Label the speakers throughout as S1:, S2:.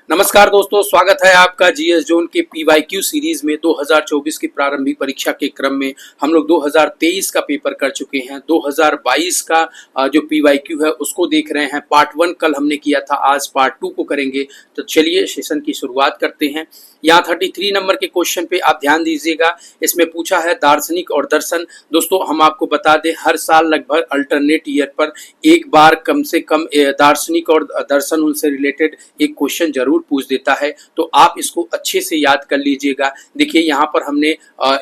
S1: नमस्कार दोस्तों, स्वागत है आपका जीएस जोन के पीवाईक्यू सीरीज में। 2024 की प्रारंभिक परीक्षा के क्रम में हम लोग 2023 का पेपर कर चुके हैं। 2022 का जो पीवाईक्यू है उसको देख रहे हैं। पार्ट 1 कल हमने किया था, आज पार्ट 2 को करेंगे। तो चलिए सेशन की शुरुआत करते हैं। यहाँ 33 नंबर के क्वेश्चन पे आप ध्यान दीजिएगा। इसमें पूछा है दार्शनिक और दर्शन। दोस्तों हम आपको बता दें, हर साल लगभग अल्टरनेट ईयर पर एक बार कम से कम दार्शनिक और दर्शन उनसे रिलेटेड एक क्वेश्चन जरूर पूछ देता है। तो आप इसको अच्छे से याद कर लीजिएगा। देखिए यहाँ पर हमने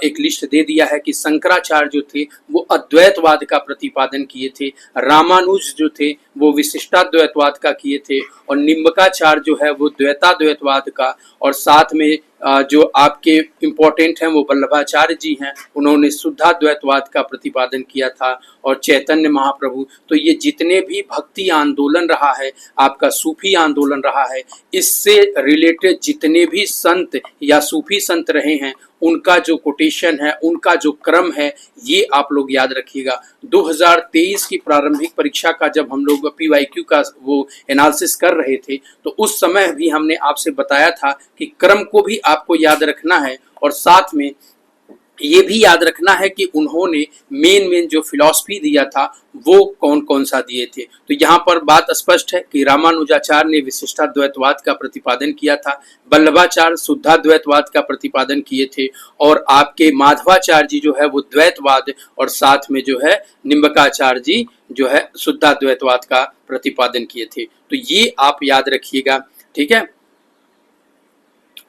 S1: एक लिस्ट दे दिया है कि शंकराचार्य जो थे वो अद्वैतवाद का प्रतिपादन किए थे, रामानुज जो थे वो विशिष्टाद्वैतवाद का किए थे, और निम्बकाचार्य जो है वो द्वैताद्वैतवाद का, और साथ में जो आपके इम्पोर्टेंट हैं वो वल्लभाचार्य जी हैं, उन्होंने शुद्धाद्वैतवाद का प्रतिपादन किया था, और चैतन्य महाप्रभु। तो ये जितने भी भक्ति आंदोलन रहा है, आपका सूफी आंदोलन रहा है, इससे रिलेटेड जितने भी संत या सूफी संत रहे हैं उनका जो कोटेशन है, उनका जो क्रम है, ये आप लोग याद रखिएगा। 2023 की प्रारंभिक परीक्षा का जब हम लोग पीवाईक्यू का वो एनालिसिस कर रहे थे तो उस समय भी हमने आपसे बताया था कि क्रम को भी आपको याद रखना है, और साथ में ये भी याद रखना है कि उन्होंने मेन जो फिलॉसफी दिया था वो कौन कौन सा दिए थे। तो यहाँ पर बात स्पष्ट है कि रामानुजाचार्य ने विशिष्टाद्वैतवाद का प्रतिपादन किया था, वल्लभाचार्य शुद्धाद्वैतवाद का प्रतिपादन किए थे, और आपके माधवाचार्य जी जो है वो द्वैतवाद, और साथ में जो है निम्बकाचार्य जी जो है शुद्धाद्वैतवाद का प्रतिपादन किए थे। तो ये आप याद रखिएगा, ठीक है।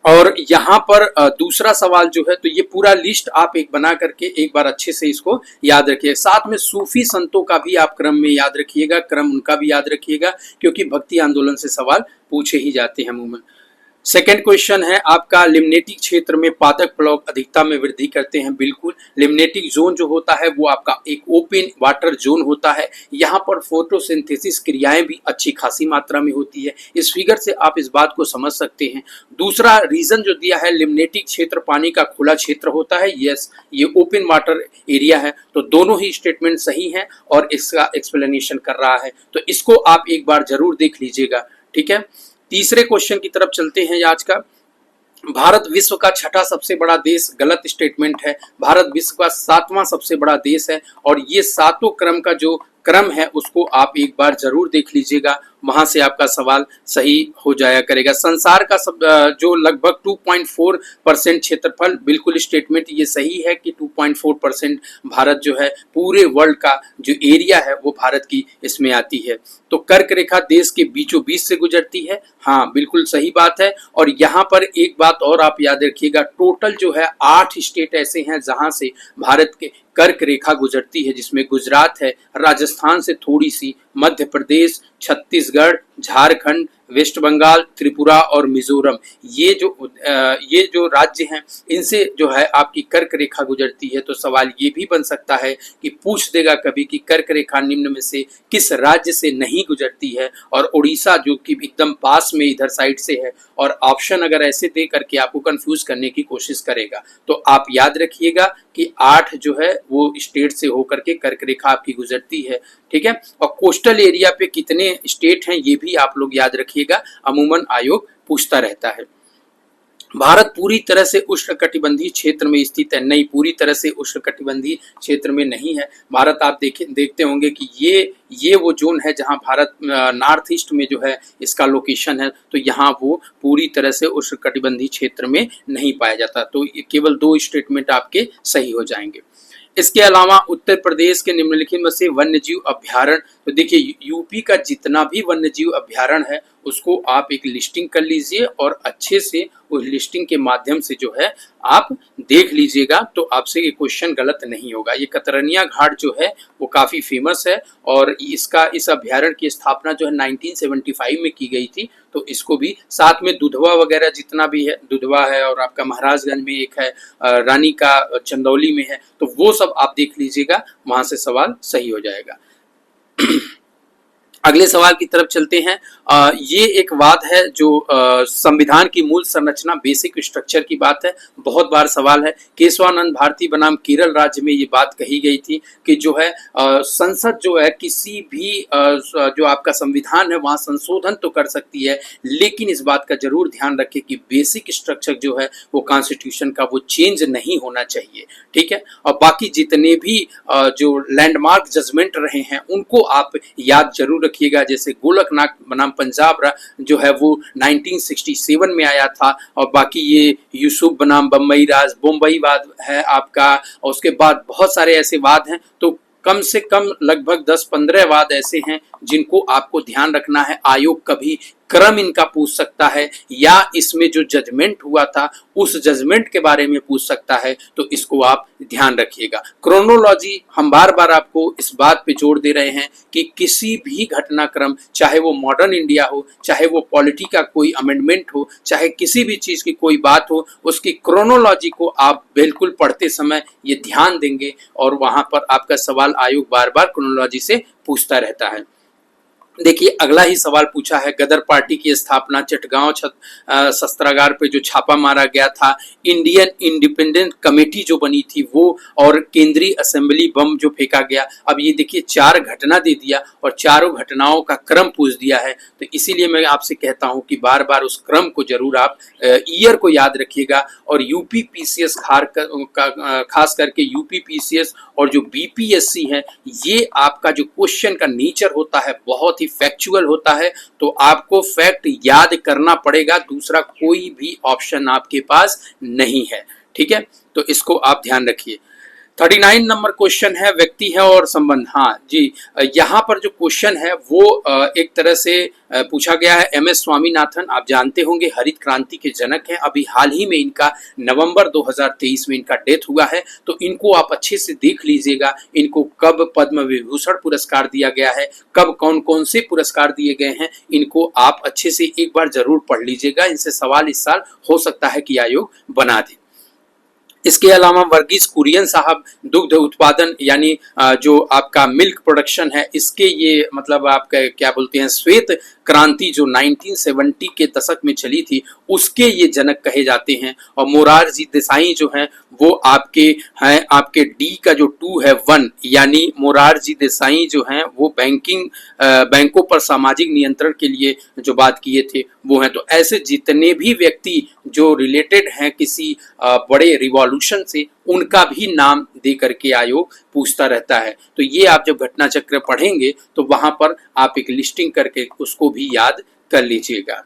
S1: और यहाँ पर दूसरा सवाल जो है, तो ये पूरा लिस्ट आप एक बना करके एक बार अच्छे से इसको याद रखिए। साथ में सूफी संतों का भी आप क्रम में याद रखिएगा, क्रम उनका भी याद रखिएगा, क्योंकि भक्ति आंदोलन से सवाल पूछे ही जाते हैं अमूमन। सेकेंड क्वेश्चन है आपका, लिम्नेटिक क्षेत्र में पादप प्लॉग अधिकता में वृद्धि करते हैं। बिल्कुल, लिम्नेटिक जोन जो होता है वो आपका एक ओपन वाटर जोन होता है। यहाँ पर फोटोसिंथेसिस क्रियाएं भी अच्छी खासी मात्रा में होती है। इस फिगर से आप इस बात को समझ सकते हैं। दूसरा रीजन जो दिया है, लिम्नेटिक क्षेत्र पानी का खुला क्षेत्र होता है। यस, ये ओपन वाटर एरिया है। तो दोनों ही स्टेटमेंट सही हैं और इसका एक्सप्लेनेशन कर रहा है, तो इसको आप एक बार जरूर देख लीजिएगा, ठीक है। तीसरे क्वेश्चन की तरफ चलते हैं आज का। भारत विश्व का छठा सबसे बड़ा देश, गलत स्टेटमेंट है। भारत विश्व का 7वां सबसे बड़ा देश है, और ये सातों क्रम का जो क्रम है उसको आप एक बार जरूर देख लीजिएगा, वहां से आपका सवाल सही हो जाया करेगा। संसार का सब जो लगभग 2.4% क्षेत्रफल, बिल्कुल स्टेटमेंट ये सही है कि 2.4% भारत जो है पूरे वर्ल्ड का जो एरिया है वो भारत की इसमें आती है। तो कर्क रेखा देश के बीचों बीच से गुजरती है, हाँ बिल्कुल सही बात है। और यहाँ पर एक बात और आप याद रखिएगा, टोटल जो है 8 स्टेट ऐसे हैं जहां से भारत के कर्क रेखा गुजरती है, जिसमें गुजरात है, राजस्थान से थोड़ी सी, मध्य प्रदेश, छत्तीसगढ़, झारखंड, वेस्ट बंगाल, त्रिपुरा और मिजोरम, ये जो राज्य हैं इनसे जो है आपकी कर्क रेखा गुजरती है। तो सवाल ये भी बन सकता है कि पूछ देगा कभी कि कर्क रेखा निम्न में से किस राज्य से नहीं गुजरती है, और उड़ीसा जो कि एकदम पास में इधर साइड से है, और ऑप्शन अगर ऐसे दे करके आपको कंफ्यूज करने की कोशिश करेगा। तो आप याद रखिएगा कि 8 जो है वो स्टेट से होकर के कर्क रेखा आपकी गुजरती है, ठीक है। और कोस्टल एरिया पे कितने स्टेट हैं ये भी आप लोग याद रखिएगा, अमूमन आयोग पूछता रहता है। भारत पूरी तरह से उष्णकटिबंधीय क्षेत्र में स्थित है। नहीं, पूरी तरह से उष्णकटिबंधीय क्षेत्र में नहीं है भारत। आप देखते होंगे कि ये वो जोन है जहां भारत नॉर्थ ईस्ट में जो है इसका लोकेशन है, तो यहाँ वो पूरी तरह से उष्णकटिबंधीय क्षेत्र में नहीं पाया जाता। तो केवल 2 स्टेटमेंट आपके सही हो जाएंगे। इसके अलावा उत्तर प्रदेश के निम्नलिखित में से वन्यजीव अभ्यारण्य, तो देखिए यूपी का जितना भी वन्यजीव अभ्यारण्य है उसको आप एक लिस्टिंग कर लीजिए, और अच्छे से उस लिस्टिंग के माध्यम से जो है आप देख लीजिएगा, तो आपसे ये क्वेश्चन गलत नहीं होगा। ये कतरनिया घाट जो है वो काफी फेमस है, और इस अभ्यारण्य की स्थापना जो है 1975 में की गई थी। तो इसको भी साथ में दुधवा वगैरह जितना भी है, दुधवा है, और आपका महाराजगंज में एक है, रानी का चंदौली में है, तो वो सब आप देख लीजिएगा, वहां से सवाल सही हो जाएगा। अगले सवाल की तरफ चलते हैं। ये एक बात है जो संविधान की मूल संरचना बेसिक स्ट्रक्चर की बात है। बहुत बार सवाल है, केशवानंद भारती बनाम केरल राज्य में ये बात कही गई थी कि जो है संसद जो है किसी भी जो आपका संविधान है वहाँ संशोधन तो कर सकती है, लेकिन इस बात का जरूर ध्यान रखें कि बेसिक स्ट्रक्चर जो है वो कॉन्स्टिट्यूशन का वो चेंज नहीं होना चाहिए। ठीक है, और बाकी जितने भी जो लैंडमार्क जजमेंट रहे हैं उनको आप याद जरूर रखिएगा। जैसे गोलकनाथ बनाम पंजाब जो है वो 1967 में आया था, और बाकी ये यूसुफ बनाम बम्बई वाद है आपका, और उसके बाद बहुत सारे ऐसे वाद हैं। तो कम से कम लगभग 10-15 वाद ऐसे हैं जिनको आपको ध्यान रखना है। आयोग कभी क्रम इनका पूछ सकता है, या इसमें जो जजमेंट हुआ था उस जजमेंट के बारे में पूछ सकता है, तो इसको आप ध्यान रखिएगा। क्रोनोलॉजी हम बार बार आपको इस बात पे जोर दे रहे हैं कि किसी भी घटनाक्रम, चाहे वो मॉडर्न इंडिया हो, चाहे वो पॉलिटी का कोई अमेंडमेंट हो, चाहे किसी भी चीज की कोई बात हो, उसकी क्रोनोलॉजी को आप बिल्कुल पढ़ते समय ये ध्यान देंगे, और वहां पर आपका सवाल आयोग बार बार क्रोनोलॉजी से पूछता रहता है। देखिए अगला ही सवाल पूछा है, गदर पार्टी की स्थापना, चटगांव शस्त्रागार पे जो छापा मारा गया था, इंडियन इंडिपेंडेंट कमेटी जो बनी थी वो, और केंद्रीय असेंबली बम जो फेंका गया। अब ये देखिए 4 घटना दे दिया और चारों घटनाओं का क्रम पूछ दिया है, तो इसीलिए मैं आपसे कहता हूं कि बार बार उस क्रम को जरूर आप ईयर को याद रखिएगा। और यूपी पीसीएस खास करके यूपी पीसीएस और जो बीपीएससी है, ये आपका जो क्वेश्चन का नेचर होता है बहुत ही फैक्चुअल होता है, तो आपको फैक्ट याद करना पड़ेगा, दूसरा कोई भी ऑप्शन आपके पास नहीं है। ठीक है, तो इसको आप ध्यान रखिए। 39 नंबर क्वेश्चन है, व्यक्ति है और संबंध। हाँ जी, यहाँ पर जो क्वेश्चन है वो एक तरह से पूछा गया है। एम एस स्वामीनाथन आप जानते होंगे हरित क्रांति के जनक हैं। अभी हाल ही में इनका नवंबर 2023 में इनका डेथ हुआ है, तो इनको आप अच्छे से देख लीजिएगा। इनको कब पद्म विभूषण पुरस्कार दिया गया है, कब कौन कौन से पुरस्कार दिए गए हैं, इनको आप अच्छे से एक बार जरूर पढ़ लीजिएगा। इनसे सवाल इस साल हो सकता है कि आयोग बना दे। इसके अलावा वर्गीस कुरियन साहब दुग्ध उत्पादन यानी जो आपका मिल्क प्रोडक्शन है, इसके ये मतलब आपका क्या बोलते हैं श्वेत क्रांति जो 1970 के दशक में चली थी, उसके ये जनक कहे जाते हैं। और मोरारजी देसाई जो हैं वो आपके डी का जो 2 है 1, यानी मोरारजी देसाई जो हैं वो बैंकों पर सामाजिक नियंत्रण के लिए जो बात किए थे वो हैं। तो ऐसे जितने भी व्यक्ति जो रिलेटेड हैं किसी बड़े रिवॉल्यूशन से, उनका भी नाम दे करके आयोग पूछता रहता है। तो ये आप जब घटना चक्र पढ़ेंगे तो वहां पर आप एक लिस्टिंग करके उसको भी याद कर लीजिएगा।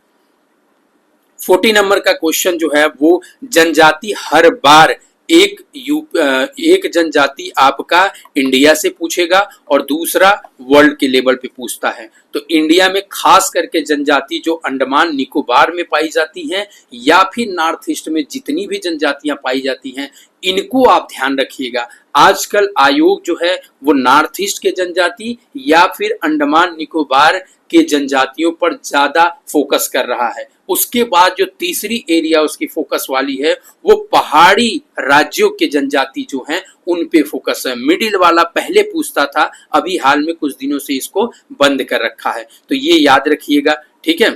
S1: 40 नंबर का क्वेश्चन जो है वो जनजाति हर बार एक जनजाति आपका इंडिया से पूछेगा और दूसरा वर्ल्ड के लेवल पे पूछता है। तो इंडिया में खास करके जनजाति जो अंडमान निकोबार में पाई जाती हैं या फिर नॉर्थ ईस्ट में जितनी भी जनजातियां पाई जाती हैं, इनको आप ध्यान रखिएगा। आजकल आयोग जो है वो नॉर्थ ईस्ट के जनजाति या फिर अंडमान निकोबार के जनजातियों पर ज्यादा फोकस कर रहा है। उसके बाद जो तीसरी एरिया उसकी फोकस वाली है वो पहाड़ी राज्यों के जनजाति जो हैं उन पे फोकस है। मिडिल वाला पहले पूछता था, अभी हाल में कुछ दिनों से इसको बंद कर रखा है, तो ये याद रखिएगा। ठीक है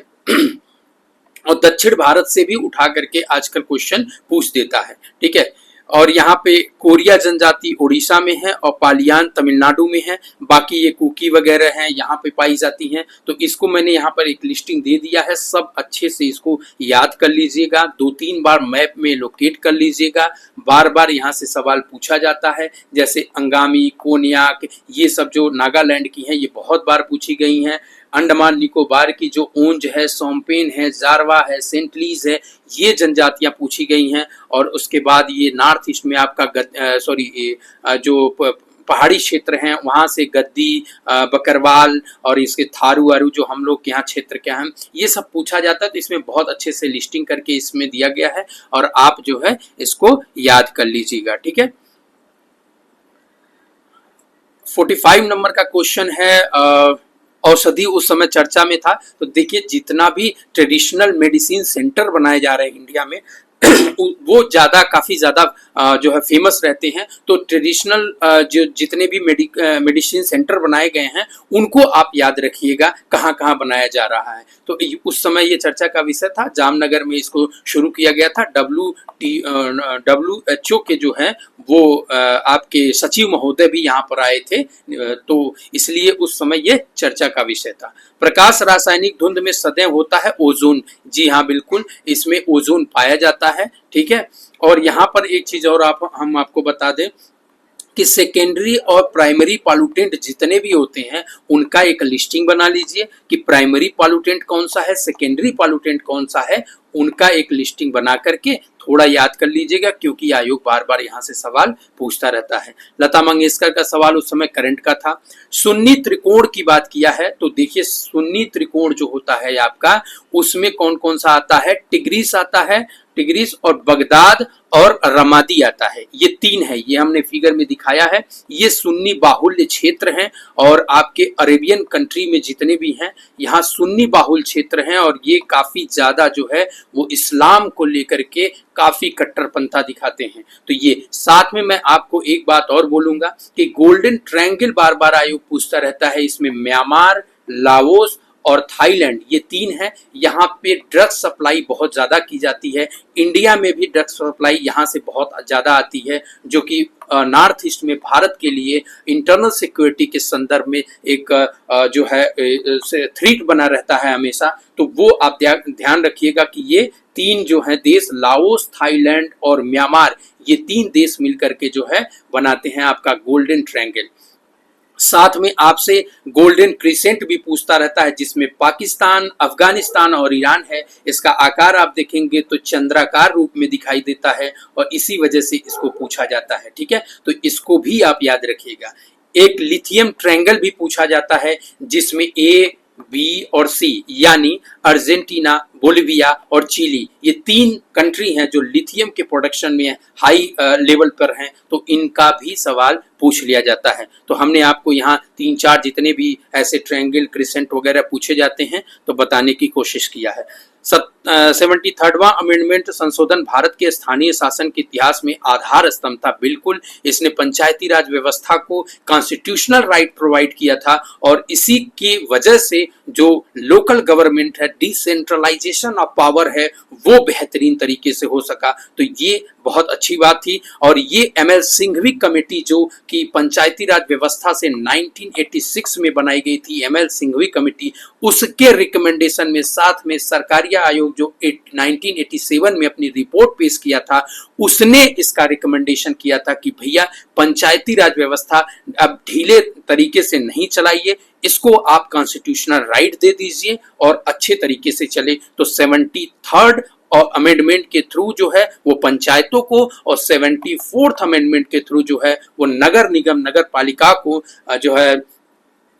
S1: और दक्षिण भारत से भी उठा करके आजकल क्वेश्चन पूछ देता है। ठीक है, और यहाँ पे कोरिया जनजाति उड़ीसा में है और पालियान तमिलनाडु में है। बाकी ये कुकी वगैरह हैं यहाँ पे पाई जाती हैं। तो इसको मैंने यहाँ पर एक लिस्टिंग दे दिया है, सब अच्छे से इसको याद कर लीजिएगा। 2-3 बार मैप में लोकेट कर लीजिएगा। बार बार यहाँ से सवाल पूछा जाता है, जैसे अंगामी, कोन्याक, ये सब जो नागालैंड की हैं ये बहुत बार पूछी गई हैं। अंडमान निकोबार की जो ओंज है, सोमपेन है, जारवा है, सेंटलीज है, ये जनजातियां पूछी गई हैं। और उसके बाद ये नॉर्थ ईस्ट में आपका जो पहाड़ी क्षेत्र हैं वहां से गद्दी, बकरवाल और इसके थारू आरू जो हम लोग के यहाँ क्षेत्र के हैं, ये सब पूछा जाता है। तो इसमें बहुत अच्छे से लिस्टिंग करके इसमें दिया गया है और आप जो है इसको याद कर लीजिएगा। ठीक है, 45 नंबर का क्वेश्चन है, औषधि उस समय चर्चा में था। तो देखिए जितना भी ट्रेडिशनल मेडिसिन सेंटर बनाए जा रहे हैं इंडिया में वो ज़्यादा काफ़ी ज़्यादा जो है फेमस रहते हैं। तो ट्रेडिशनल जो जितने भी मेडिसिन सेंटर बनाए गए हैं उनको आप याद रखिएगा कहाँ कहाँ बनाया जा रहा है। तो उस समय ये चर्चा का विषय था, जामनगर में इसको शुरू किया गया था। WHO के जो हैं वो आपके सचिव महोदय भी यहाँ पर आए थे, तो इसलिए उस समय ये चर्चा का विषय था। प्रकाश रासायनिक धुंध में सदैव होता है ओजोन। जी हाँ, बिल्कुल, इसमें ओजोन पाया जाता है। ठीक है, और यहाँ पर एक चीज और हम आपको बता दें कि सेकेंडरी और प्राइमरी पॉल्यूटेंट जितने भी होते हैं उनका एक लिस्टिंग बना लीजिए कि प्राइमरी पॉल्यूटेंट कौन सा है, सेकेंडरी पॉल्यूटेंट कौन सा है, उनका एक लिस्टिंग बना करके थोड़ा याद कर लीजिएगा, क्योंकि आयोग बार बार यहाँ से सवाल पूछता रहता है। लता मंगेशकर का सवाल उस समय करंट का था। सुन्नी त्रिकोण की बात किया है, तो देखिए सुन्नी त्रिकोण जो होता है आपका, उसमें कौन कौन सा आता है, टिग्रिस आता है, टिग्रिस और बगदाद और रमादी आता है। ये तीन है, ये हमने फिगर में दिखाया है। ये सुन्नी बाहुल्य क्षेत्र हैं और आपके अरेबियन कंट्री में जितने भी हैं यहाँ सुन्नी बाहुल क्षेत्र हैं, और ये काफी ज्यादा जो है वो इस्लाम को लेकर के काफी कट्टरपंथा दिखाते हैं। तो ये साथ में मैं आपको एक बात और बोलूंगा कि गोल्डन ट्रायंगल बार बार आयोग पूछता रहता है, इसमें म्यांमार, लाओस और थाईलैंड ये तीन है। यहाँ पे ड्रग सप्लाई बहुत ज्यादा की जाती है। इंडिया में भी ड्रग सप्लाई यहाँ से बहुत ज्यादा आती है, जो कि नॉर्थ ईस्ट में भारत के लिए इंटरनल सिक्योरिटी के संदर्भ में एक जो है थ्रेट बना रहता है हमेशा। तो वो आप ध्यान रखिएगा कि ये तीन जो है देश, लाओस, थाईलैंड और म्यांमार, ये तीन देश मिलकर के जो है बनाते हैं आपका गोल्डन ट्रायंगल। साथ में आपसे गोल्डन क्रिसेंट भी पूछता रहता है, जिसमें पाकिस्तान, अफगानिस्तान और ईरान है। इसका आकार आप देखेंगे तो चंद्राकार रूप में दिखाई देता है और इसी वजह से इसको पूछा जाता है। ठीक है, तो इसको भी आप याद रखिएगा। एक लिथियम ट्रायंगल भी पूछा जाता है, जिसमें ए, बी और सी यानी अर्जेंटीना, बोलिविया और चिली, ये तीन कंट्री हैं जो लिथियम के प्रोडक्शन में हाई लेवल पर हैं। तो इनका भी सवाल पूछ लिया जाता है। तो हमने आपको यहाँ 3-4 जितने भी ऐसे ट्रायंगल, क्रिसेंट वगैरह पूछे जाते हैं तो बताने की कोशिश किया है। 73वां अमेंडमेंट संशोधन भारत के स्थानीय शासन के इतिहास में आधार स्तंभ था। बिल्कुल, इसने पंचायती राज व्यवस्था को कॉन्स्टिट्यूशनल राइट प्रोवाइड किया था और इसी की वजह से जो लोकल गवर्नमेंट है, डिसेंट्रलाइजेशन ऑफ पावर है, वो बेहतरीन तरीके से हो सका। तो ये बहुत अच्छी बात थी। और ये ML सिंघवी कमेटी जो कि पंचायती राज व्यवस्था से 1986 में बनाई गई थी, ML सिंघवी कमेटी, उसके रिकमेंडेशन में साथ में सरकारी आयोग जो 1987 में अपनी रिपोर्ट पेश किया था, उसने इसका रिकमेंडेशन किया था कि भैया पंचायती राज व्यवस्था अब ढीले तरीके से नहीं चलाइए, इसको आप कॉन्स्टिट्यूशनल राइट दे दीजिए और अच्छे तरीके से चले। तो 73rd और अमेंडमेंट के थ्रू जो है वो पंचायतों को और 74th अमेंडमेंट के थ्रू जो है वो नगर निगम, नगर पालिका को जो है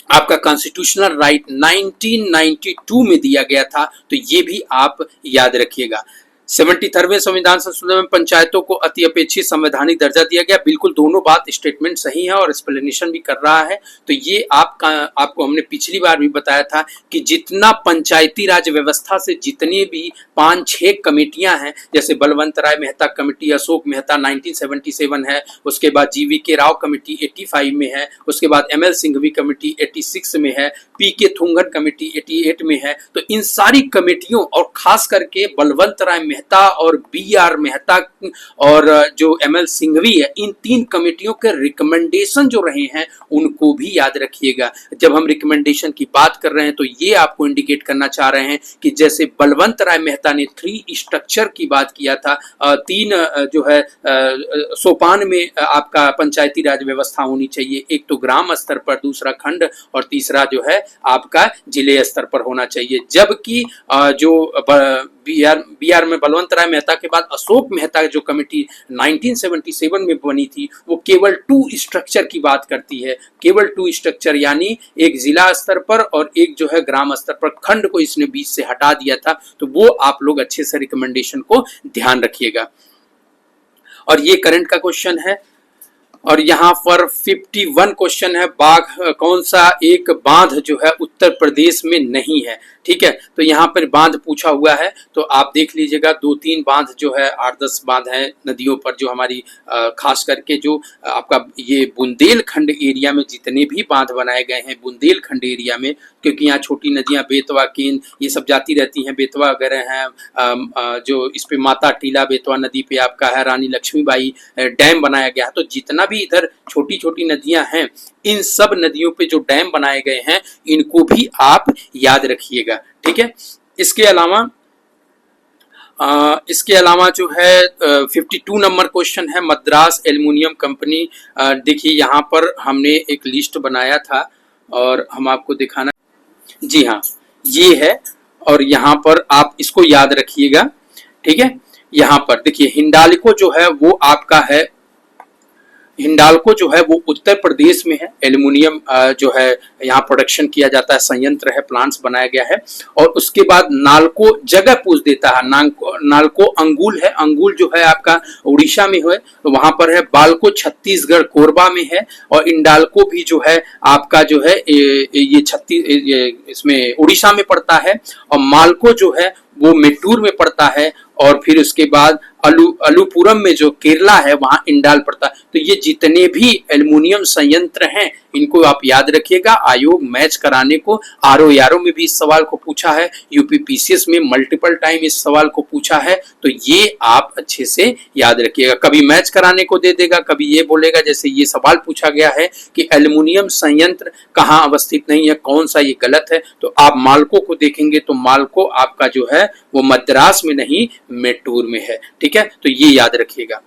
S1: आपका कॉन्स्टिट्यूशनल राइट 1992 में दिया गया था। तो ये भी आप याद रखिएगा। 73वें संविधान संशोधन में पंचायतों को अति अपेक्षित संवैधानिक दर्जा दिया गया। बिल्कुल दोनों बात स्टेटमेंट सही है और एक्सप्लेनेशन भी कर रहा है। तो ये आपको हमने पिछली बार भी बताया था कि जितना पंचायती राज व्यवस्था से जितनी भी 5-6 कमेटियां हैं, जैसे बलवंत राय मेहता कमेटी, अशोक मेहता 1977 है, उसके बाद GV राव कमेटी 85 में है, उसके बाद ML सिंघवी कमेटी 86 में है, PK थुंगन कमेटी 88 में है। तो इन सारी कमेटियों और खास करके बलवंत राय मेहता और BR मेहता और जो ML सिंघवी है, इन 3 कमेटियों के रिकमेंडेशन जो रहे हैं उनको भी याद रखिएगा। जब हम रिकमेंडेशन की बात कर रहे हैं तो ये आपको इंडिकेट करना चाह रहे हैं कि जैसे बलवंत राय मेहता ने 3 स्ट्रक्चर की बात किया था, 3 जो है सोपान में आपका पंचायती राज व्यवस्था होनी चाहिए। एक तो ग्राम स्तर पर, दूसरा खंड और तीसरा जो है आपका जिले स्तर पर होना चाहिए। जबकि जो BR में बलवंत राय मेहता के बाद अशोक मेहता जो कमेटी 1977 में बनी थी, वो केवल 2 स्ट्रक्चर की बात करती है। केवल 2 स्ट्रक्चर यानी एक जिला स्तर पर और एक जो है ग्राम स्तर पर, खंड को इसने बीच से हटा दिया था। तो वो आप लोग अच्छे से रिकमेंडेशन को ध्यान रखिएगा। और ये करंट का क्वेश्चन है और यहाँ पर 51 क्वेश्चन है, बाघ कौन सा एक बांध जो है उत्तर प्रदेश में नहीं है। ठीक है। तो यहाँ पर बांध पूछा हुआ है, तो आप देख लीजिएगा 2-3 बांध जो है, 8-10 बांध है नदियों पर जो हमारी खास करके जो आपका ये बुंदेलखंड एरिया में जितने भी बांध बनाए गए हैं बुंदेलखंड एरिया में, क्योंकि यहाँ छोटी नदियाँ बेतवा केन ये सब जाती रहती हैं, बेतवा वगैरह हैं, जो इस पे माता टीला बेतवा नदी पे आपका है रानी लक्ष्मीबाई डैम बनाया गया है। तो जितना भी इधर छोटी छोटी नदियां हैं, इन सब नदियों पे जो डैम बनाए गए हैं इनको भी आप याद रखिएगा, ठीक है। इसके अलावा जो है 52 नंबर क्वेश्चन है मद्रास एल्युमिनियम कंपनी। देखिए यहाँ पर हमने एक लिस्ट बनाया था और हम आपको दिखाना, जी हाँ ये है, और यहाँ पर आप इसको याद रखिएगा, ठीक है। यहाँ पर देखिए हिंडाल्को जो है वो आपका है, हिंडाल्को जो है वो उत्तर प्रदेश में है। एल्युमिनियम जो है यहाँ प्रोडक्शन किया जाता है, संयंत्र है, प्लांट्स बनाया गया है। और उसके बाद नालको जगह पूछ देता है, नालको अंगुल है, अंगुल जो है आपका उड़ीसा में है, तो वहां पर है। बालको छत्तीसगढ़ कोरबा में है। और इंडाल्को भी जो है आपका जो है ये इसमें उड़ीसा में पड़ता है। और मालको जो है वो मेट्टूर में पड़ता है। और फिर उसके बाद अलुपुरम में जो केरला है वहां इंडाल पड़ता है। तो ये जितने भी एल्युमिनियम संयंत्र हैं इनको आप याद रखिएगा। आयोग मैच कराने को आरओ में भी इस सवाल को पूछा है, यूपीपीसीएस में मल्टीपल टाइम इस सवाल को पूछा है, तो ये आप अच्छे से याद रखिएगा। कभी मैच कराने को दे देगा, कभी ये बोलेगा, जैसे ये सवाल पूछा गया है कि एल्युमिनियम संयंत्र कहाँ अवस्थित नहीं है, कौन सा ये गलत है, तो आप मालको को देखेंगे तो मालको आपका जो है वो मद्रास में नहीं मेट्टूर में है, ठीक है। तो ये याद रखिएगा।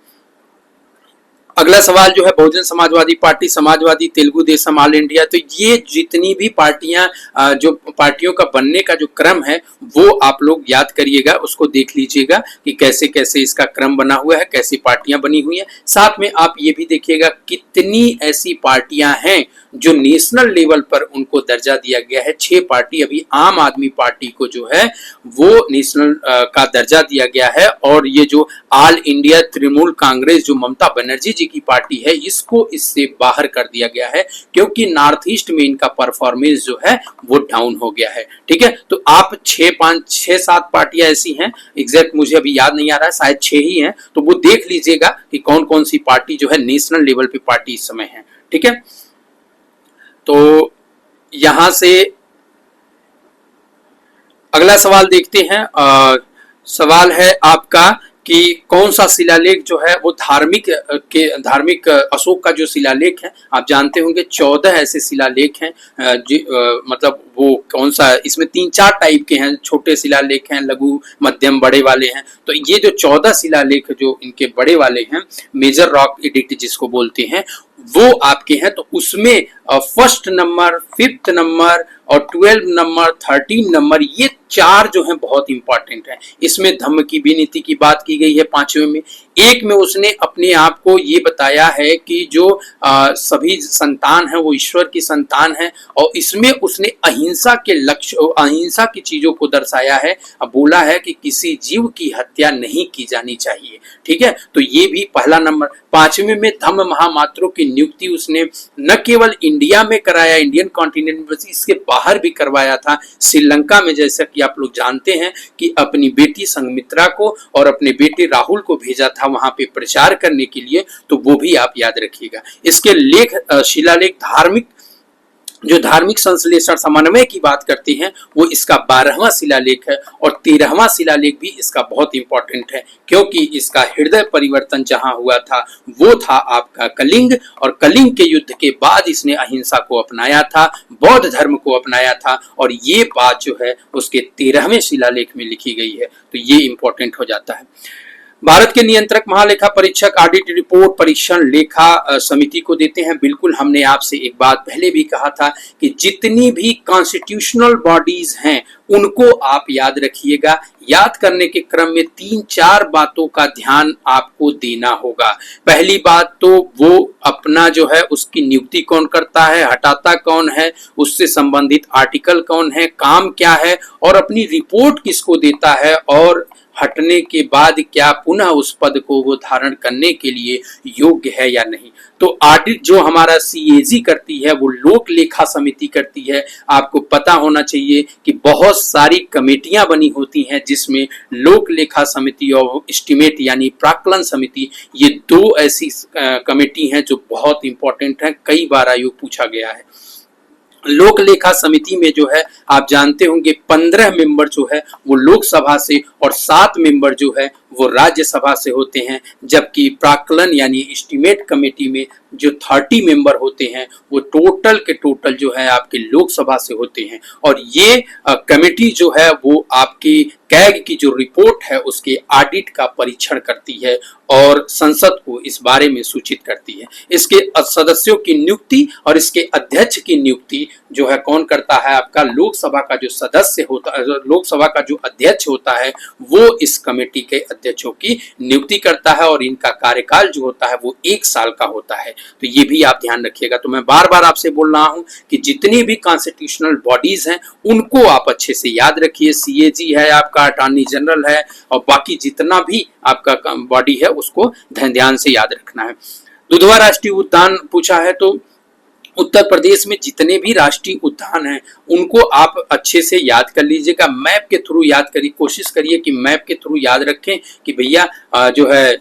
S1: अगला सवाल जो है Bahujan Samajwadi party, Samajwadi, Telugu Desam, all India, तो ये जितनी भी पार्टियां जो पार्टियों का बनने का जो क्रम है वो आप लोग याद करिएगा, उसको देख लीजिएगा कि कैसे कैसे इसका क्रम बना हुआ है, कैसी पार्टियां बनी हुई हैं। साथ में आप ये भी देखिएगा कितनी ऐसी पार्टियां हैं जो नेशनल लेवल पर उनको दर्जा दिया गया है। 6 पार्टी, अभी आम आदमी पार्टी को जो है वो नेशनल का दर्जा दिया गया है। और ये जो ऑल इंडिया तृणमूल कांग्रेस जो ममता बनर्जी जी की पार्टी है, इसको इससे बाहर कर दिया गया है, क्योंकि नॉर्थ ईस्ट में इनका परफॉर्मेंस जो है वो डाउन हो गया है, ठीक है। तो आप 6-7 पार्टियां ऐसी हैं, एग्जैक्ट मुझे अभी याद नहीं आ रहा है, शायद 6 ही हैं, तो वो देख लीजिएगा कि कौन कौन सी पार्टी जो है नेशनल लेवल पे पार्टी इस समय है, ठीक है। तो यहां से अगला सवाल देखते हैं। सवाल है आपका कि कौन सा शिलालेख जो है वो धार्मिक अशोक का जो शिलालेख है, आप जानते होंगे 14 ऐसे शिलालेख हैं। मतलब वो कौन सा, इसमें 3-4 टाइप के हैं, छोटे शिलालेख हैं, लघु, मध्यम, बड़े वाले हैं। तो ये जो 14 शिलालेख जो इनके बड़े वाले हैं, मेजर रॉक एडिक्ट जिसको बोलते हैं, वो आपके हैं। तो उसमें फर्स्ट नंबर, 5th नंबर और 12 नंबर, 13 नंबर, ये 4 जो हैं बहुत इंपॉर्टेंट हैं। इसमें धम्म की विनीति की बात की गई है 5वें में। एक में उसने अपने आप को ये बताया है कि जो सभी संतान है वो ईश्वर की संतान है, और इसमें उसने अहिंसा के लक्ष्य, अहिंसा की चीजों को दर्शाया है। अब बोला है कि किसी जीव की हत्या नहीं की जानी चाहिए, ठीक है। तो ये भी पहला नंबर। 5वें में धम्म महामात्रों की नियुक्ति उसने न केवल इंडिया में कराया, इंडियन कॉन्टिनेंट में, इसके बाहर भी करवाया था, श्रीलंका में, जैसा कि आप लोग जानते हैं कि अपनी बेटी संघमित्रा को और अपने बेटे राहुल को भेजा था वहां पे प्रचार करने के लिए, तो वो भी आप याद रखिएगा। इसके लेख शिलालेख धार्मिक संश्लेषण समन्वय की बात करते हैं, वो इसका 12वां शिलालेख है। और 13वां शिलालेख भी इसका बहुत इंपॉर्टेंट है, क्योंकि इसका हृदय परिवर्तन जहां हुआ था वो था आपका कलिंग, और कलिंग के युद्ध के बाद इसने अहिंसा को अपनाया था, बौद्ध धर्म को अपनाया था, और ये बात जो है उसके 13वें शिलालेख में लिखी गई है। तो ये इंपॉर्टेंट हो जाता है। भारत के नियंत्रक महालेखा परीक्षक ऑडिट रिपोर्ट परीक्षण लेखा समिति को देते हैं। बिल्कुल, हमने आपसे एक बात पहले भी कहा था कि जितनी भी कॉन्स्टिट्यूशनल बॉडीज हैं उनको आप याद रखिएगा। याद करने के क्रम में 3-4 बातों का ध्यान आपको देना होगा। पहली बात तो वो अपना जो है उसकी नियुक्ति कौन करता है, हटाता कौन है, उससे संबंधित आर्टिकल कौन है, काम क्या है, और अपनी रिपोर्ट किसको देता है, और हटने के बाद क्या पुनः उस पद को वो धारण करने के लिए योग्य है या नहीं। तो ऑडिट जो हमारा सीएजी करती है वो लोक लेखा समिति करती है। आपको पता होना चाहिए कि बहुत सारी कमेटियां बनी होती हैं जिसमें लोक लेखा समिति और एस्टीमेट यानी प्राक्कलन समिति, ये दो ऐसी कमेटी हैं जो बहुत इंपॉर्टेंट हैं, कई बार आयोग पूछा गया है। लोक लेखा समिति में जो है आप जानते होंगे 15 मेंबर जो है वो लोकसभा से और 7 मेंबर जो है वो राज्यसभा से होते हैं, जबकि प्राक्कलन यानी एस्टीमेट कमेटी में जो 30 मेंबर होते हैं वो टोटल के टोटल जो है आपके लोकसभा से होते हैं। और ये कमेटी जो है वो आपकी कैग की जो रिपोर्ट है उसके ऑडिट का परीक्षण करती है और संसद को इस बारे में सूचित करती है। इसके सदस्यों की नियुक्ति और इसके अध्यक्ष की नियुक्ति जो है कौन करता है, आपका लोकसभा का जो सदस्य होता है, लोकसभा का जो अध्यक्ष होता है वो इस कमेटी के अध्यक्षों की नियुक्ति करता है और इनका कार्यकाल जो होता है वो 1 साल का होता है। तो ये भी आप ध्यान रखिएगा। तो मैं बार बार आपसे बोल रहा हूं कि जितनी भी कॉन्स्टिट्यूशनल बॉडीज हैं उनको आप अच्छे से याद रखिए। सीएजी है आपका, अटॉर्नी जनरल है और बाकी जितना भी आपका बॉडी है उसको ध्यान से याद रखना है। दुधवा राष्ट्रीय उद्यान पूछा है, तो उत्तर प्रदेश में जितने भी राष्ट्रीय उद्यान हैं उनको आप अच्छे से याद कर लीजिएगा। मैप के थ्रू याद करिए, कोशिश करिए कि मैप के थ्रू याद रखें कि भैया जो है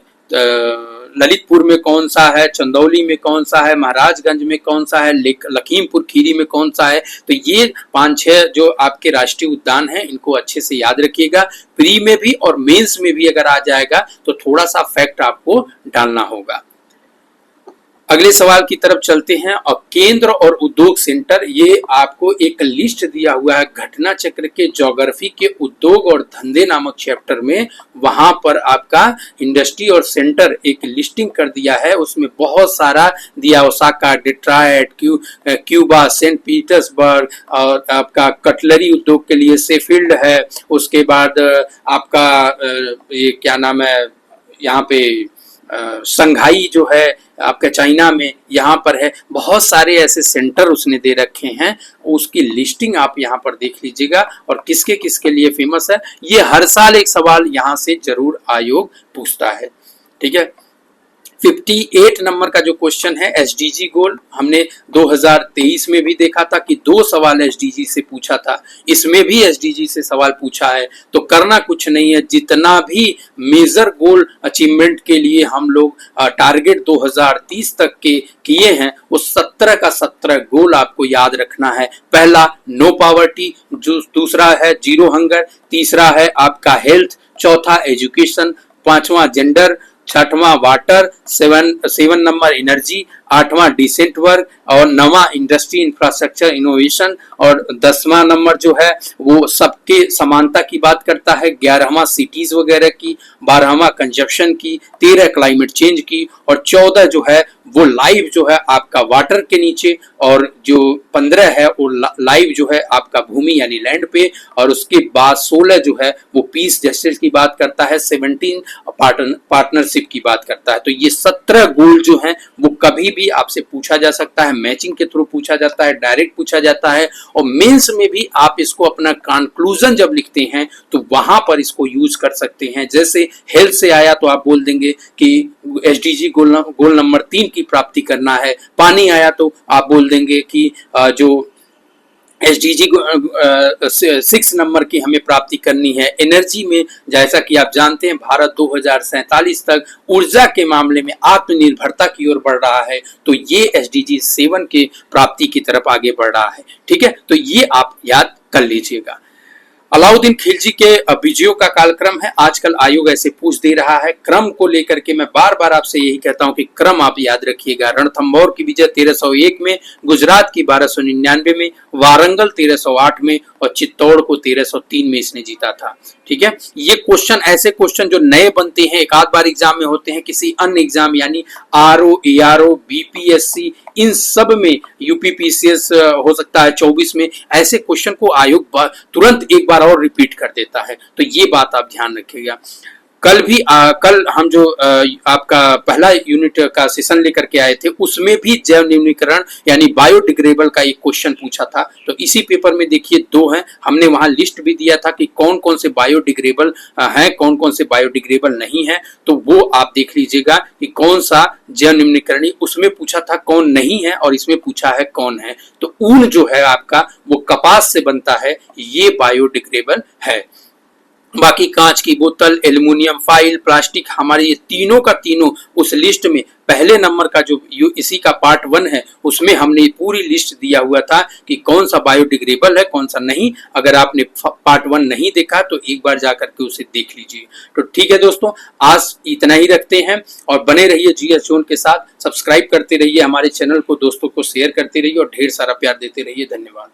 S1: ललितपुर में कौन सा है, चंदौली में कौन सा है, महाराजगंज में कौन सा है, लखीमपुर खीरी में कौन सा है। तो ये 5-6 जो आपके राष्ट्रीय उद्यान हैं इनको अच्छे से याद रखिएगा। प्री में भी और मेंस में भी अगर आ जाएगा तो थोड़ा सा फैक्ट आपको डालना होगा। अगले सवाल की तरफ चलते हैं। और केंद्र और उद्योग सेंटर, ये आपको एक लिस्ट दिया हुआ है घटना चक्र के ज्योग्राफी के उद्योग और धंधे नामक चैप्टर में। वहां पर आपका इंडस्ट्री और सेंटर एक लिस्टिंग कर दिया है, उसमें बहुत सारा दिया, Osaka, Detroit, Cuba, Saint Petersburg और आपका कटलरी उद्योग के लिए शेफील्ड है। उसके बाद आपका ये क्या नाम है, यहाँ पे संघाई जो है आपका चाइना में यहाँ पर है। बहुत सारे ऐसे सेंटर उसने दे रखे हैं, उसकी लिस्टिंग आप यहाँ पर देख लीजिएगा और किसके किसके लिए फेमस है। ये हर साल एक सवाल यहाँ से जरूर आयोग पूछता है। ठीक है, 58 नंबर का जो क्वेश्चन है एसडीजी गोल, हमने 2023 में भी देखा था कि 2 सवाल एसडीजी से पूछा था, इसमें भी एसडीजी से सवाल पूछा है। तो करना कुछ नहीं है, जितना भी मेजर गोल अचीवमेंट के लिए हम लोग टारगेट 2030 तक के किए हैं वो 17 का 17 गोल आपको याद रखना है। पहला नो पॉवर्टी, जो दूसरा है जीरो हंगर, तीसरा है आपका हेल्थ, चौथा एजुकेशन, 5वां जेंडर, 6वां वाटर, 7 नंबर एनर्जी, 8वां डिसेंट वर्क और 9वां इंडस्ट्री इंफ्रास्ट्रक्चर इनोवेशन और 10वां नंबर जो है वो सबके समानता की बात करता है, 11वां सिटीज वगैरह की, 12वां कंजप्शन की, 13 क्लाइमेट चेंज की और 14 जो है वो लाइव जो है आपका वाटर के नीचे और जो 15 है वो लाइव जो है आपका भूमि यानी लैंड पे और उसके बाद 16 जो है वो पीस जस्टिस की बात करता है, 17 पार्टनरशिप की बात करता है। तो ये 17 गोल जो हैं वो कभी भी आपसे पूछा जा सकता है, मैचिंग के थ्रू पूछा जाता है, डायरेक्ट पूछा जाता है और मेंस में भी आप इसको अपना कंक्लूजन जब लिखते हैं तो वहां पर इसको यूज कर सकते हैं। जैसे हेल्थ से आया तो आप बोल देंगे कि एसडीजी गोल नंबर 3 की प्राप्ति करना है, पानी आया तो आप बोल देंगे कि जो एसडीजी 6 नंबर की हमें प्राप्ति करनी है। एनर्जी में जैसा कि आप जानते हैं भारत 2047 तक ऊर्जा के मामले में आत्मनिर्भरता की ओर बढ़ रहा है, तो ये एसडीजी 7 के प्राप्ति की तरफ आगे बढ़ रहा है। ठीक है, तो ये आप याद कर लीजिएगा। अलाउद्दीन खिलजी के विजयों का कालक्रम है, आजकल आयोग ऐसे पूछ दे रहा है। क्रम को लेकर के मैं बार बार आपसे यही कहता हूं कि क्रम आप याद रखिएगा। रणथंभौर की विजय 1301 में, गुजरात की 1299 में, वारंगल 1308 में और चित्तौड़ को 1303 में इसने जीता था। ठीक है, ये क्वेश्चन ऐसे क्वेश्चन जो नए बनते हैं, एक आध बार एग्जाम में होते हैं, किसी अन्य एग्जाम यानी आरओ, एआरओ, बीपीएससी, इन सब में, यूपीपीसीएस हो सकता है 24 में, ऐसे क्वेश्चन को आयोग तुरंत एक बार और रिपीट कर देता है। तो ये बात आप ध्यान रखिएगा। कल हम जो आपका पहला यूनिट का सेशन लेकर के आए थे उसमें भी जैव निम्नीकरण यानी बायोडिग्रेडेबल का एक क्वेश्चन पूछा था। तो इसी पेपर में देखिए 2 हैं, हमने वहां लिस्ट भी दिया था कि कौन कौन से बायोडिग्रेडेबल हैं, कौन कौन से बायोडिग्रेडेबल नहीं है। तो वो आप देख लीजिएगा कि कौन सा जैव निम्नीकरणीय उसमें पूछा था कौन नहीं है और इसमें पूछा है कौन है। तो ऊन जो है आपका वो कपास से बनता है, ये बायोडिग्रेडेबल है। बाकी कांच की बोतल, एल्युमिनियम फाइल, प्लास्टिक, हमारे ये तीनों का तीनों उस लिस्ट में पहले नंबर का जो इसी का पार्ट 1 है उसमें हमने पूरी लिस्ट दिया हुआ था कि कौन सा बायोडिग्रेडेबल है कौन सा नहीं। अगर आपने पार्ट 1 नहीं देखा तो एक बार जाकर के उसे देख लीजिए। तो ठीक है दोस्तों, आज इतना ही रखते हैं और बने रहिए जीएस जोन के साथ। सब्सक्राइब करते रहिए हमारे चैनल को, दोस्तों को शेयर करते रहिए और ढेर सारा प्यार देते रहिए। धन्यवाद।